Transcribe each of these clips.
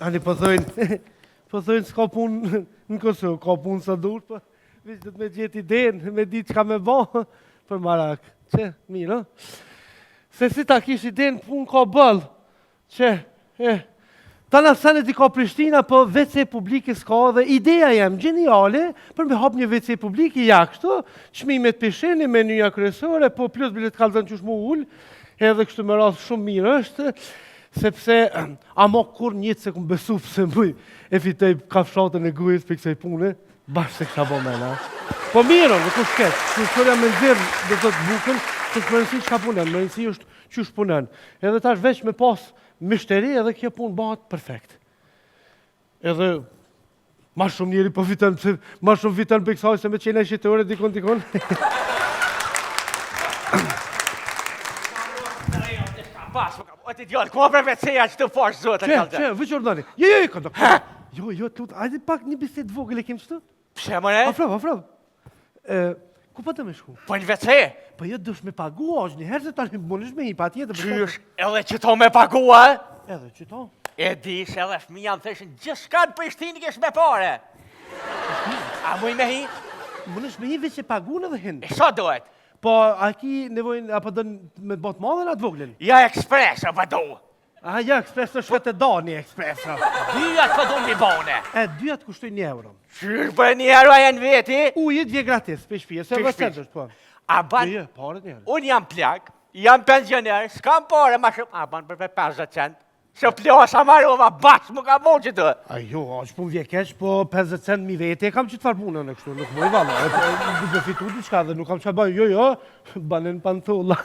Ani po thojnë s'ka punë në Kosovë, ka punë sa dur, po veç do të me gjetë idenë, me ditë çka me bë për marak. Që, mirë, se si ta kish idenë punë ka bëllë, që, tana sanet i ka Prishtina, po WC publike s'ka dhe ideja jam gjeniale për me hap një WC publike ja kështu, çmimet pisheni, menyja kryesore, po plus bilet kallëzën qysh mu ullë, edhe kështu me rast shumë mirë është, sepse ama kur njëtë se këmë besu pëse mëj e fitej kafshatën e gujës për kësaj pune, bashkë se kësa bo mena. Po mirë, nuk është ketë, që shërja me nëzirë dhe të të bukën, që të mërënësi që ka punen, mërënësi është që është punen. Edhe tash veç me pas mishteri edhe kjo punë bëhat perfekt. Edhe ma shumë njeri po vitën, ma shumë vitën për kësaj se me qene shqitore dikon. O ti djallë, ku për veceja që të fash zotë e kalë? Që, vëqë ordani. Këndo. Jo, të lutë, ajde pak një biset vogël e kemë qëtë? Pse, mëre? Afrov. Ku pa të me shku? Po një vece? Po jo dush me pagu, është një herë se tani mënish me hi pa tjetë. Qysh, edhe që to me pagua? Edhe që to? E dish, edhe fëmija më theshin, gjithë shka në Prishtinë kesh me pare. A muj me hi? Mënish me hi veç e pagu në dhe hinë. E sa dohet? Po, a ki nevojnë, apo dënë me botë madhe në atë voglin? Ja ekspres, apo do? Ja, ekspres të shkët e da një ekspres. Dyjat për do një bone. Dyjat kushtoj €1. Qysh për €1 e në veti? Ujit vje gratis, për shpije, se vësendës, po. A ban, Jo, paret njërë. unë jam plak, jam pensioner, s'kam pare ma shumë, a ban për 50 cent. Se plosa marrova bashkë më ka bon që të. Jo, është pun vje keq, po 50 cent mi vete, kam që të farë punën e kështu, nuk moj valla. Duke fitu diçka dhe nuk kam që bëj, jo, banen panthulla.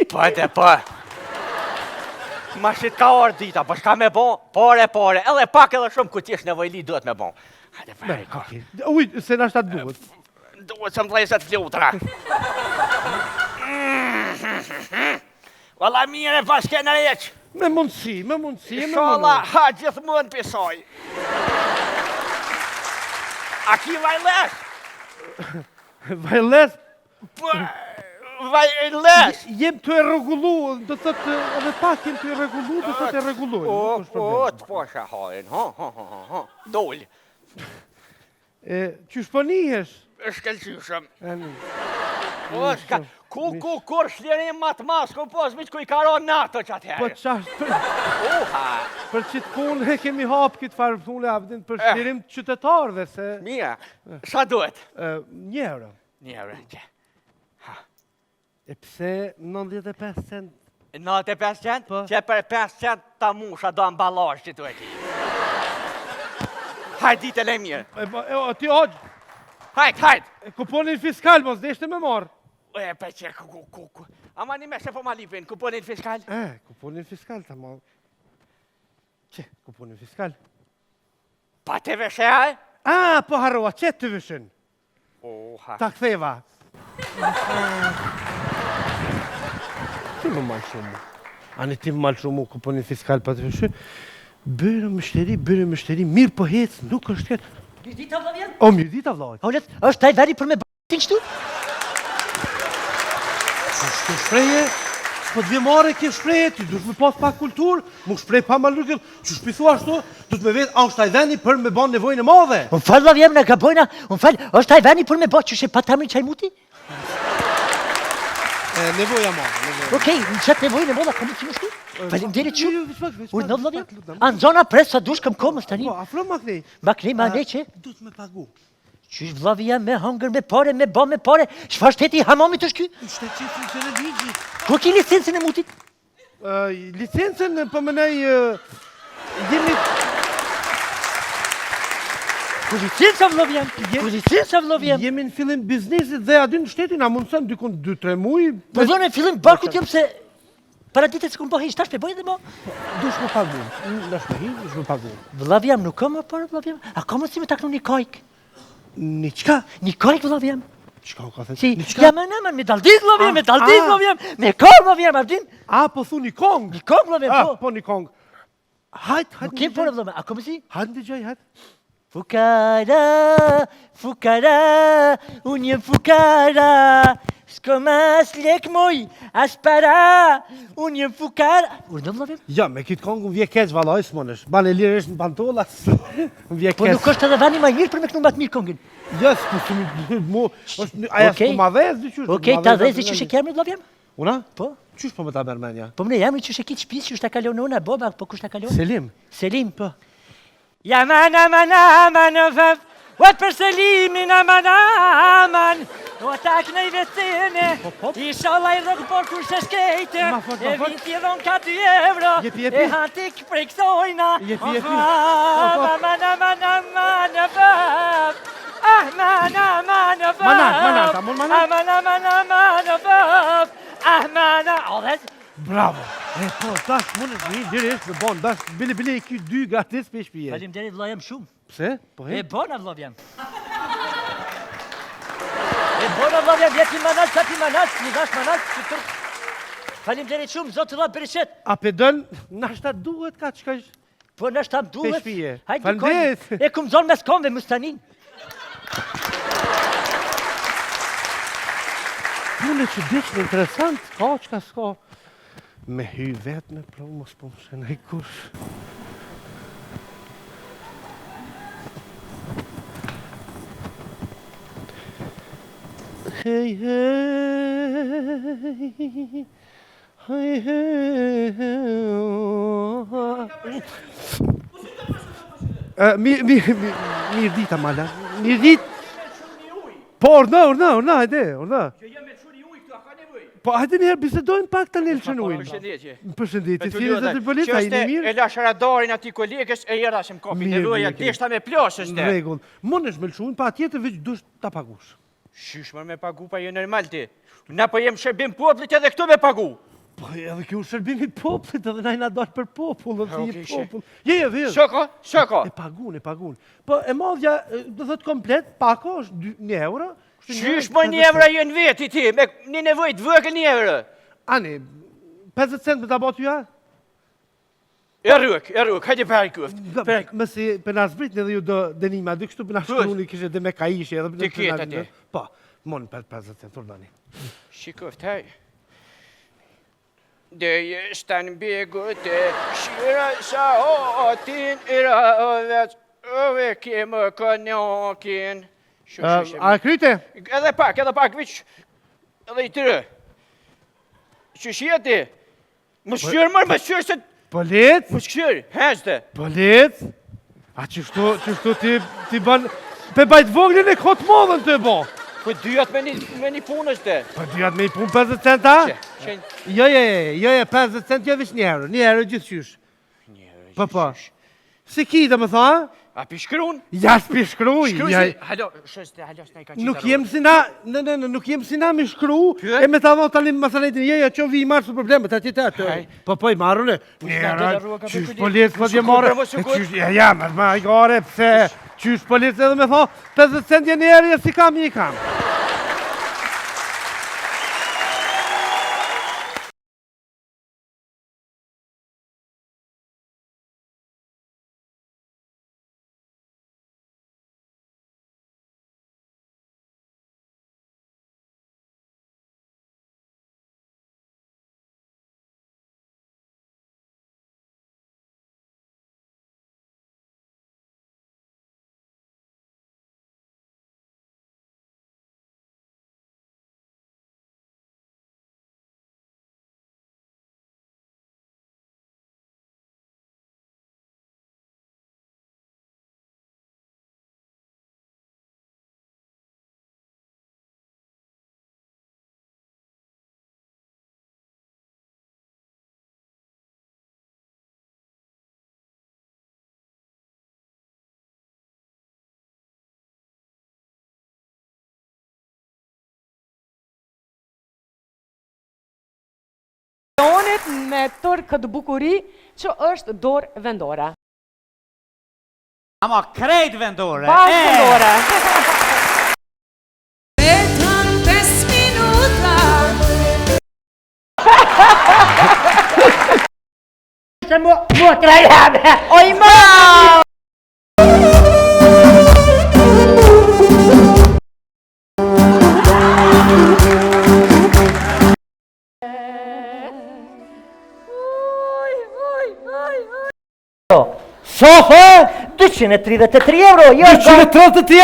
Po. Ma shit ka orë dita, po shka me bon, pare, edhe pak edhe shumë ku t'jesh nevojli duhet me bon. Hajde për Uj, se nashta të duhet. Duhet që më dhejset flutra. Valla mire pas kena req. Me mundësi. Shala, ha gjithë mund pisoj. A ki vajles? Vajles? Vajles? Jem të e regullu, do të të edhe pak jem të e regullu, do të të e regullu. Të posha hajnë, Dollë. Qysh po nihesh? Shkelqyshëm. Kur shlirim matë mas, ku pos mi që ku i karon nato që atëherë. Po qash për qitë punë e kemi hapë këtë farë punë abdin për shlirim qytetarëve se... Mija, sa duhet? €1. €1, që. E pse 95 cent? 95 cent? Që për 5 cent ta musha do ambalazh që tu e ki. Hajt ditë e le mirë. Ti hoqë. Hajt. Kuponin fiskal, mos deshte me marë. E, pe që, ama një me se po ma lipin, kuponin fiskal? Kuponin fiskal, ta ma... Që, kuponin fiskal? Pa të vëshe, Po harrova, që të vëshën? Ta ktheva. Ti më malë shumë. Ani ti më malë shumë, kuponin fiskal pa të vëshën. Bërë mështeri, mirë po hecë, nuk është këtë. Mjëdita vlavjen? Mjëdita vlavjen. Olet, është taj veri për me b***in qëtu? Shtë shpreje, s'po të vjemare kje shpreje, ti dush me pas pak kulturë, mu shprej pa ma lukët, që shpisu ashtu, du të me vetë, është taj veni për me ban nevojnë e madhe. Unë falë vlavjem në gabojna, është taj veni për me ba që shë pa tamri qaj muti? Nevoja madhe. Okej, në qëtë nevojnë e madhe, ka mu që më shtu? Falim deri që? Ujë në vlavjem? Anë zona presë sa dush këm komës tani? Afro maknej. Maknej, ma ne që? Du të me pagu. Qysh vlavija me hangër me pare, me ba me pare, shfar shteti hamamit është ky? Shteti funksion e ligji. Ku ki licencën e mutit? Licencën, për mënej, jemi... Ku licenca vlavjem? Jemi në fillim biznesit dhe adin shtetin, a mundësën dykun 2-3 muj. Po dhone fillim barku t'jem se... Para ditët se këmë po hejsh tash pe bojë dhe mo? Dush me pagu. Dush me hi, dush me pagu. Vlavjem, nuk kam më parë vlavjem? A ka më si me taknu një kajk? Një qka? Një kajk vlavjem? Qka u ka thënë? Si, jam e nëmën, me daldit vlavjem, me kong vlavjem, abdin? Po thu një kong? Një kong vlavjem, po. Po një kong. Hajt, Nuk kem por vlavjem, a ka më si? Hajt në gjaj, hajt. Fukara, unë jem fukara, s'ko mas lek moj, as para, unë jem fukar. Urdhë vëllavim? Ja, me kitë kongë vje keq valoj s'monësh. Banë e lirë është në pantolla, vje keq. Po nuk është edhe vani ma mirë për me kënu matë mirë kongin. Ja, s'ku mu, aja s'ku ma dhez, dyqysh. Okej, ta dhezi që shë kemri vëllavim? Una? Po? Qysh po me ta mërmenja? Po mne jamri që shë kitë shpis që shtë kalon una, boba, po kush të kalon? Selim. Selim, po. Jaman, aman, aman, vëv, wat për Selimin, aman, aman, o tak në i vesene, i shala i rëgbor kur se shkejte, e vinti dhon ka 2 euro, e hantik prej kësojna, o vëv, aman, aman, aman, vëv, ahman, aman, vëv, aman, aman, aman, vëv, ahman, o dhe, Bravo! E po, tash mund është një dirësht me bon, tash bile i ky 2 gratis për shpije. Faleminderit vëllajem shumë. Pse? Po he? E bona vëllajem. E bona vëllajem, jeti manat, qati manat, një dash manat, që tërë. Faleminderit shumë, zotë të dha bereqet. A pe dën, nashta duhet ka qka është? Po nashta duhet. Për shpije. Hajde, Faleminderit. e kum zonë mes komve, mustanin. Pune që diqë interesant, ka qka s'ka. Me hy vetë me plonë, mos po më shenë i kush. Hej, hej, hej, hej, mirë dita, Mala, mirë dit. Po, orna, hajde, orna. Po, hajde njëherë bisedojnë pak të njëllë qënujnë. Përshëndetje, si në të pëllit, a i në mirë? E lash radarin ati kolegës e jera që më kopin e roja, deshta me plasë është. Regull. Mon është me lëshunë, pa tjetër veç dush të pagush. Shysh me pagu pa jo normal ti. Na po jem shërbim poplit edhe këtu me pagu. Po, edhe kjo shërbimi poplit, edhe na i na dalë për popull, dhe si popull. Je. Shoko. E pagun. Po, e modhja, do thot komplet, pako është 1 euro. Qysh më 1 euro jenë veti ti, me një nevojt vëgël 1 euro. Ani, 50 cent me ta botu ja? E rrëk, hajde për kuft. Mësi, për nga zbritnë edhe ju do denima, dy kështu për nga shkruni kishe dhe me ka ishe edhe... Ti ketë ati. Po, mon për 50 cent, urdani. Shikoft, haj. Dhe jeshtë në begu të shira sa otin ira ovet, ove kemë kënjokin. A kryte? Edhe pak, viq, edhe i tërë. Që shjeti, më shqyrë se... Polit? Më shqyrë, heshte. Polit? A qështu ti ban... Pe bajt voglin e këtë modhen të bo. Po dyat me një punës të. Po dyat me një punë 50 cent, a? Jo, 50 cent jo vish 1 euro, 1 euro gjithë qysh. Po. Si ki dhe më tha? A pishkrun? Ja s'pishkruj. Halo, shështë, s'na i ka qita. Nuk jem si na, nuk jem si na me shkru, e me ta dho tani masanetin, që vi i marë su problemet, ati të atë. Po, i marrune. Qysh polic, po t'je marë. Ja, ma i gare, pse, qysh polic edhe me tho, 50 cent je njerë, si kam, i kam. Me tërë këtë bukuri që është dorë vendore. Ama krejt vendore. Bashkë vendore. Vetëm 5 minuta. Se mua trajame. Oj, ma! Sa tha? 233 euro. Jo, 233